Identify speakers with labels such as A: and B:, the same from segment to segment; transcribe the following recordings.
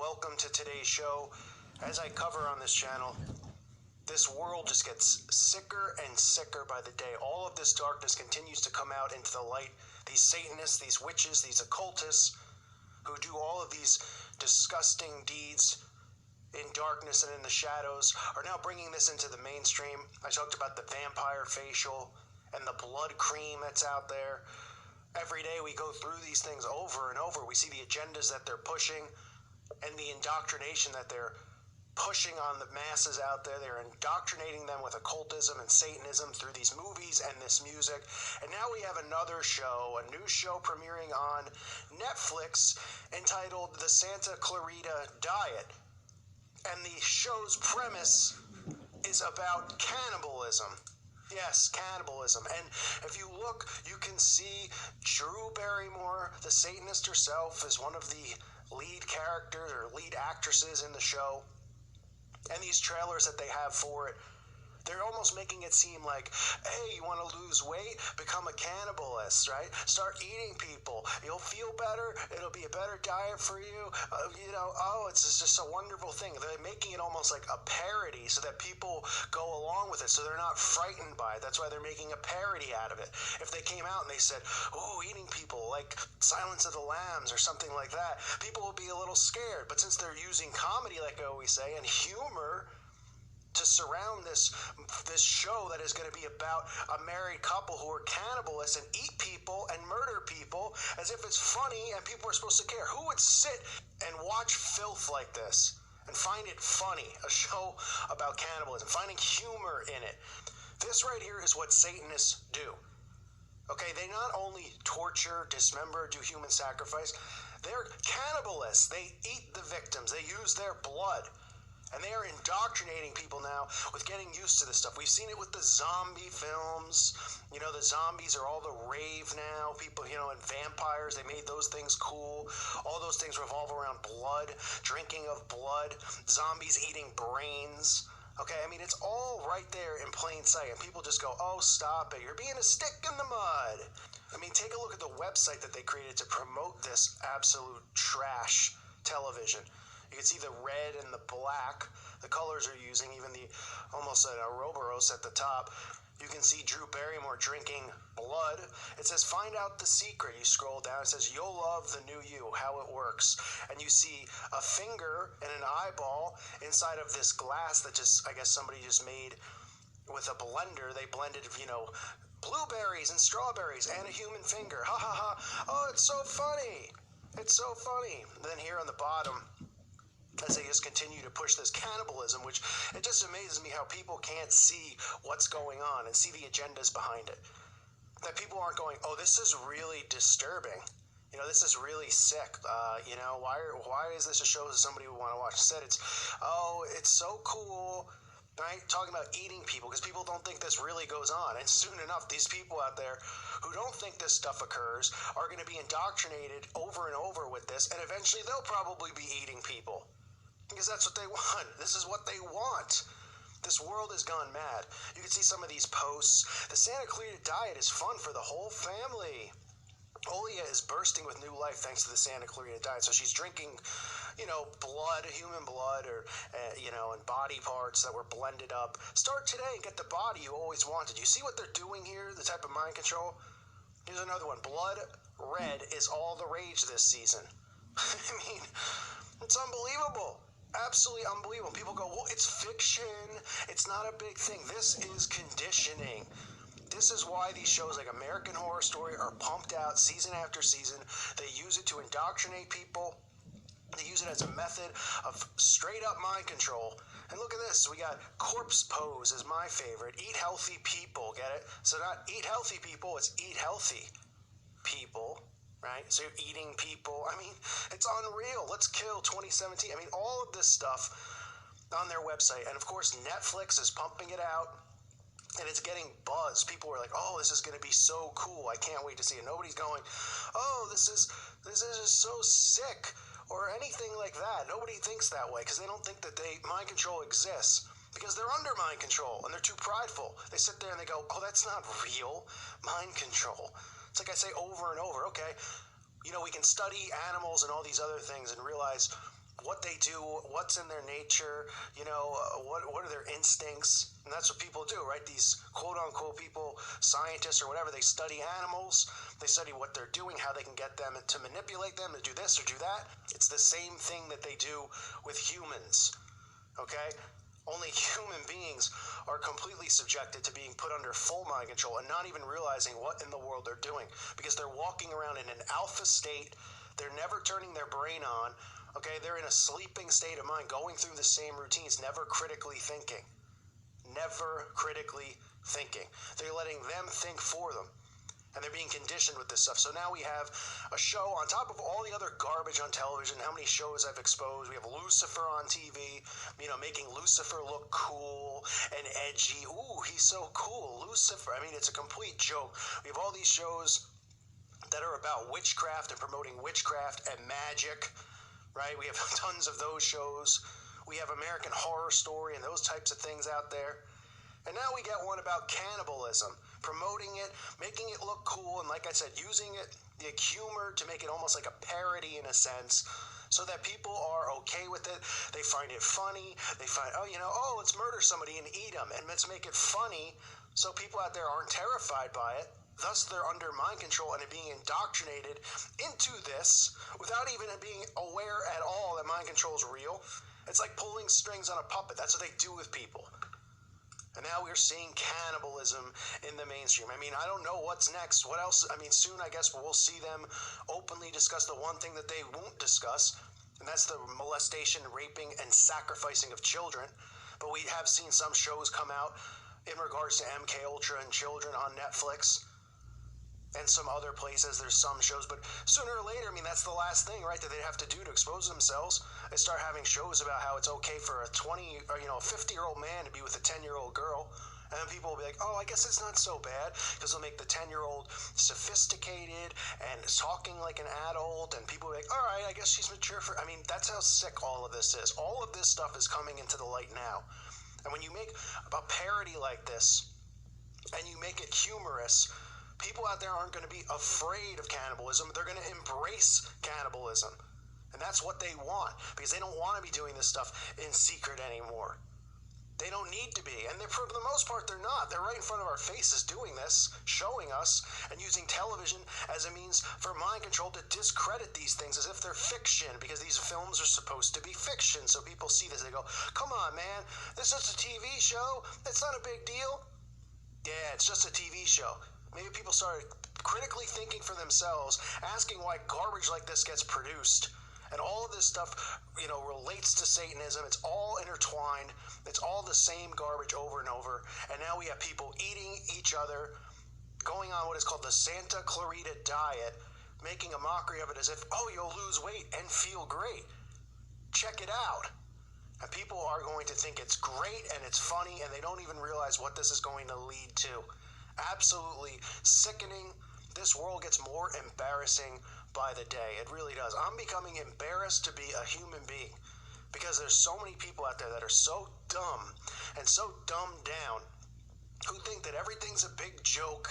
A: welcome to today's show. As I cover on this channel, this world just gets sicker and sicker by the day. All of this darkness continues to come out into the light. These Satanists, these witches, these occultists who do all of these disgusting deeds in darkness and in the shadows are now bringing this into the mainstream. I talked about the vampire facial and the blood cream that's out there. Every day we go through these things over and over. We see the agendas that they're pushing and the indoctrination that they're pushing on the masses out there. They're indoctrinating them with occultism and Satanism through these movies and this music. And now we have another show, a new show premiering on Netflix entitled The Santa Clarita Diet. And the show's premise is about cannibalism. Yes, cannibalism. And if you look, you can see Drew Barrymore, the Satanist herself, is one of the lead characters or lead actresses in the show. And these trailers that they have for it, they're almost making it seem like, hey, you want to lose weight? Become a cannibalist, right? Start eating people. You'll feel better. It'll be a better diet for you. It's just a wonderful thing. They're making it almost like a parody so that people go along with it, so they're not frightened by it. That's why they're making a parody out of it. If they came out and they said, oh, eating people, like Silence of the Lambs or something like that, people will be a little scared. But since they're using comedy, like I always say, and humor to surround this show that is going to be about a married couple who are cannibalists and eat people and murder people as if it's funny and people are supposed to care. Who would sit and watch filth like this and find it funny? A show about cannibalism, finding humor in it. This right here is what Satanists do. Okay, they not only torture, dismember, do human sacrifice, they're cannibalists. They eat the victims. They use their blood. And they are indoctrinating people now with getting used to this stuff. We've seen it with the zombie films. You know, the zombies are all the rave now. People, and vampires, they made those things cool. All those things revolve around blood, drinking of blood, zombies eating brains. Okay, I mean, it's all right there in plain sight. And people just go, oh, stop it. You're being a stick in the mud. I mean, take a look at the website that they created to promote this absolute trash television. You can see the red and the black, the colors are using, even the almost an Ouroboros at the top. You can see Drew Barrymore drinking blood. It says, find out the secret. You scroll down, it says, you'll love the new you, how it works. And you see a finger and an eyeball inside of this glass that I guess somebody just made with a blender. They blended, blueberries and strawberries and a human finger. Ha ha ha. Oh, it's so funny. It's so funny. Then here on the bottom, as they just continue to push this cannibalism, which it just amazes me how people can't see what's going on and see the agendas behind it. That people aren't going, oh, this is really disturbing. This is really sick. Why is this a show that somebody would want to watch? Instead, it's so cool, right? Talking about eating people, because people don't think this really goes on. And soon enough, these people out there who don't think this stuff occurs are going to be indoctrinated over and over with this, and eventually they'll probably be eating people. Because that's what they want. This is what they want. This world has gone mad. You can see some of these posts. The Santa Clarita Diet is fun for the whole family. Olia is bursting with new life thanks to the Santa Clarita Diet. So she's drinking, blood, human blood, or, and body parts that were blended up. Start today and get the body you always wanted. You see what they're doing here? The type of mind control? Here's another one. Blood red is all the rage this season. I mean, it's unbelievable. Absolutely unbelievable. People go, well, it's fiction. It's not a big thing. This is conditioning. This is why these shows like American Horror Story are pumped out season after season. They use it to indoctrinate people. They use it as a method of straight up mind control. And look at this. We got corpse pose is my favorite. Eat healthy people. Get it? So not eat healthy people. It's eat healthy people. Right? So you're eating people. I mean, it's unreal. Let's kill 2017. I mean, all of this stuff on their website. And of course, Netflix is pumping it out. And it's getting buzz. People are like, oh, this is going to be so cool. I can't wait to see it. Nobody's going, oh, this is just so sick or anything like that. Nobody thinks that way because they don't think that mind control exists. Because they're under mind control and they're too prideful. They sit there and they go, oh, that's not real mind control. It's like I say over and over, okay, we can study animals and all these other things and realize what they do, what's in their nature, what are their instincts. And that's what people do, right? These quote-unquote people, scientists or whatever, they study animals, they study what they're doing, how they can get them to manipulate them to do this or do that. It's the same thing that they do with humans, okay? Only human beings are completely subjected to being put under full mind control and not even realizing what in the world they're doing, because they're walking around in an alpha state. They're never turning their brain on. Okay, they're in a sleeping state of mind, going through the same routines, never critically thinking. Never critically thinking. They're letting them think for them. And they're being conditioned with this stuff. So now we have a show on top of all the other garbage on television. How many shows I've exposed. We have Lucifer on TV, making Lucifer look cool and edgy. Ooh, he's so cool, Lucifer. I mean, it's a complete joke. We have all these shows that are about witchcraft and promoting witchcraft and magic. Right? We have tons of those shows. We have American Horror Story and those types of things out there. And now we get one about cannibalism, promoting it, making it look cool, and like I said, using it, the humor, to make it almost like a parody in a sense, so that people are okay with it. They find it funny. They find, let's murder somebody and eat them, and let's make it funny so people out there aren't terrified by it. Thus, they're under mind control and are being indoctrinated into this without even being aware at all that mind control is real. It's like pulling strings on a puppet. That's what they do with people. And now we're seeing cannibalism in the mainstream. I mean, I don't know what's next. What else? I mean, soon I guess we'll see them openly discuss the one thing that they won't discuss, and that's the molestation, raping, and sacrificing of children. But we have seen some shows come out in regards to MK Ultra and children on Netflix. And some other places, there's some shows, but sooner or later, I mean, that's the last thing, right, that they have to do to expose themselves. They start having shows about how it's okay for a 50-year-old man to be with a 10-year-old girl, and then people will be like, oh, I guess it's not so bad, because they'll make the 10-year-old sophisticated and talking like an adult, and people will be like, all right, I guess she's mature for, I mean, that's how sick all of this is. All of this stuff is coming into the light now. And when you make a parody like this, and you make it humorous, people out there aren't going to be afraid of cannibalism. They're going to embrace cannibalism. And that's what they want, because they don't want to be doing this stuff in secret anymore. They don't need to be. And for the most part, they're not. They're right in front of our faces doing this, showing us, and using television as a means for mind control to discredit these things as if they're fiction, because these films are supposed to be fiction. So people see this, they go, come on, man, this is a TV show. It's not a big deal. Yeah, it's just a TV show. Maybe people started critically thinking for themselves, asking why garbage like this gets produced. And all of this stuff, relates to Satanism. It's all intertwined. It's all the same garbage over and over. And now we have people eating each other, going on what is called the Santa Clarita diet, making a mockery of it as if, oh, you'll lose weight and feel great. Check it out. And people are going to think it's great and it's funny, and they don't even realize what this is going to lead to. Absolutely sickening. This world gets more embarrassing by the day. It really does. I'm becoming embarrassed to be a human being, because there's so many people out there that are so dumb and so dumbed down, who think that everything's a big joke.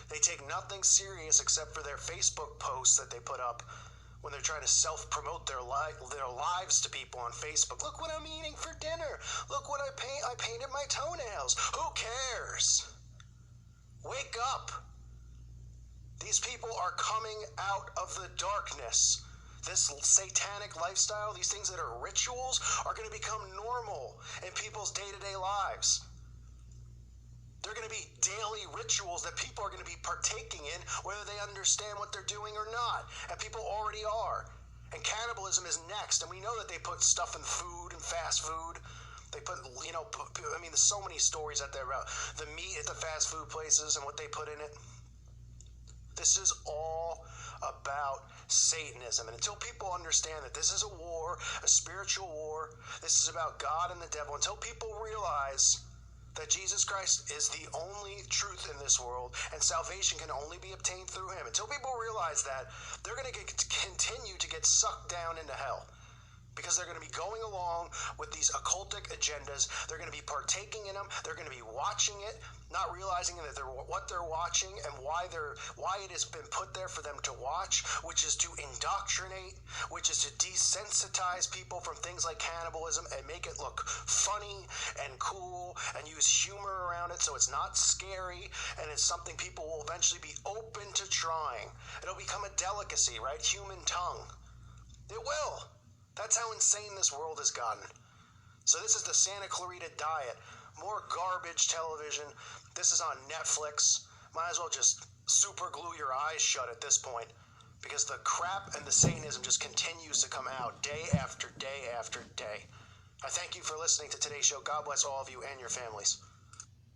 A: They take nothing serious except for their Facebook posts that they put up when they're trying to self-promote their lives to people on Facebook. Look what I'm eating for dinner. Look what I painted my toenails. Who cares? Wake up. These people are coming out of the darkness. This satanic lifestyle, these things that are rituals, are going to become normal in people's day-to-day lives. They're going to be daily rituals that people are going to be partaking in, whether they understand what they're doing or not. And people already are. And cannibalism is next. And we know that they put stuff in food and fast food. They put, there's so many stories out there about the meat at the fast food places and what they put in it. This is all about Satanism. And until people understand that this is a war, a spiritual war, this is about God and the devil, until people realize that Jesus Christ is the only truth in this world and salvation can only be obtained through him, until people realize that, they're going to continue to get sucked down into hell. Because because they're going to be going along with these occultic agendas. They're going to be partaking in them. They're going to be watching it, not realizing that what they're watching and why it has been put there for them to watch, which is to indoctrinate, which is to desensitize people from things like cannibalism and make it look funny and cool and use humor around it so it's not scary and it's something people will eventually be open to trying. It'll become a delicacy, right? Human tongue. It will. That's how insane this world has gotten. So this is the Santa Clarita Diet. More garbage television. This is on Netflix. Might as well just super glue your eyes shut at this point, because the crap and the Satanism just continues to come out day after day after day. I thank you for listening to today's show. God bless all of you and your families.